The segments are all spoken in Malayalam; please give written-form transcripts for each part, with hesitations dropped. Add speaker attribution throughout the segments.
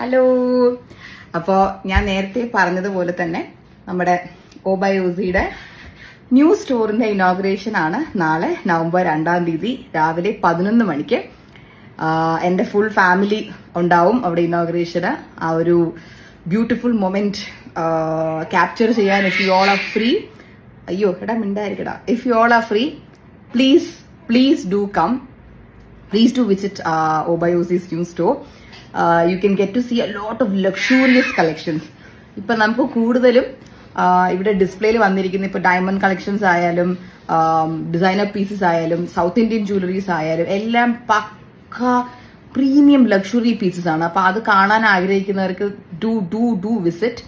Speaker 1: ഹലോ. അപ്പോൾ ഞാൻ നേരത്തെ പറഞ്ഞതുപോലെ തന്നെ നമ്മുടെ ഓബയോസിയുടെ ന്യൂ സ്റ്റോറിന്റെ ഇനോഗ്രേഷൻ ആണ് നാളെ നവംബർ 2-ാം തീയതി രാവിലെ 11 മണിക്ക്. എൻ്റെ ഫുൾ ഫാമിലി ഉണ്ടാവും അവിടെ ഇനോഗ്രേഷന്. ആ ഒരു ബ്യൂട്ടിഫുൾ മൊമെന്റ് ക്യാപ്ചർ ചെയ്യാൻ if you all are free, അയ്യോ എടാ മിണ്ടായിരിക്കടാ, if you all are free please do come. Please do visit Obayosi's new store. You can get to see a lot of luxurious collections. ഇപ്പൊ നമുക്ക് കൂടുതലും ഇവിടെ ഡിസ്പ്ലേയിൽ വന്നിരിക്കുന്ന ഇപ്പൊ ഡയമണ്ട് കളക്ഷൻസ് ആയാലും ഡിസൈനർ പീസസ് ആയാലും സൗത്ത് ഇന്ത്യൻ ജ്വല്ലറീസ് ആയാലും എല്ലാം പക്ക പ്രീമിയം ലക്ഷറി പീസസ് ആണ്. അപ്പൊ അത് കാണാൻ ആഗ്രഹിക്കുന്നവർക്ക് ഡു വിസിറ്റ്.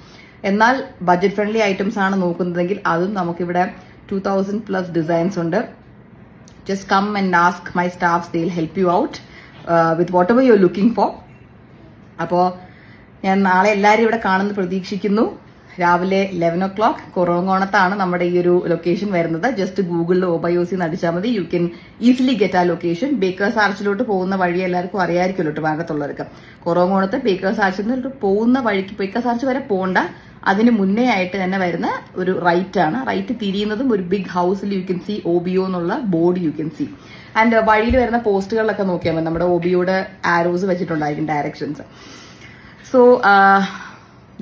Speaker 1: എന്നാൽ ബഡ്ജറ്റ് ഫ്രണ്ട്ലി ഐറ്റംസ് ആണ് നോക്കുന്നതെങ്കിൽ അതും നമുക്കിവിടെ 2000+ ഡിസൈൻസ് ഉണ്ട്. Just come and ask my staffs, they'll help you out with whatever you're looking for. അപ്പോൾ ഞാൻ നാളെ എല്ലാവരും ഇവിടെ കാണുന്ന പ്രതീക്ഷിക്കുന്നു. രാവിലെ 11 o'clock കുറവങ്കോണത്താണ് നമ്മുടെ ഈ ഒരു ലൊക്കേഷൻ വരുന്നത്. ജസ്റ്റ് ഗൂഗിളിൽ ഓബയോസി നടിച്ചാൽ മതി. യു കെൻ ഈസിലി ഗെറ്റ് ആ ലൊക്കേഷൻ. ബേക്കേഴ്സ് ആർച്ചിലോട്ട് പോകുന്ന വഴി എല്ലാവർക്കും അറിയാമായിരിക്കുമല്ലോ ട്രിവാൻഡ്രത്തുള്ളവർക്ക്. കുറവങ്കോണത്ത് ബേക്കേഴ്സ് ആർച്ചിലോട്ട് പോകുന്ന വഴിക്ക് ബേക്കേഴ്സ് ആർച്ച് വരെ പോകണ്ട, അതിന് മുന്നേ ആയിട്ട് തന്നെ വരുന്ന ഒരു റൈറ്റ് ആണ്. റൈറ്റ് തിരിയുന്നതും ഒരു ബിഗ് ഹൗസിൽ യു കെൻ സി OBO എന്നുള്ള board you can see. And വഴിയിൽ വരുന്ന പോസ്റ്റുകളിലൊക്കെ നോക്കിയാൽ മതി, നമ്മുടെ OBOയുടെ ആരോസ് വെച്ചിട്ടുണ്ടായിരിക്കും directions. So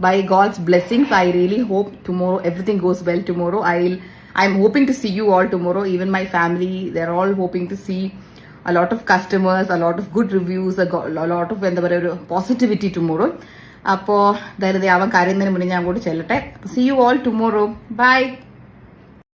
Speaker 1: by God's blessings, I really hope tomorrow everything goes well tomorrow. I'm hoping to see you all tomorrow. Even my family, they're all hoping to see a lot of customers, a lot of good reviews, a lot of positivity tomorrow. അപ്പോൾ ധൈര്യത അവൻ കരയുന്നതിന് മുന്നേ ഞാൻ കൂടി ചെല്ലട്ടെ. See you all tomorrow. Bye.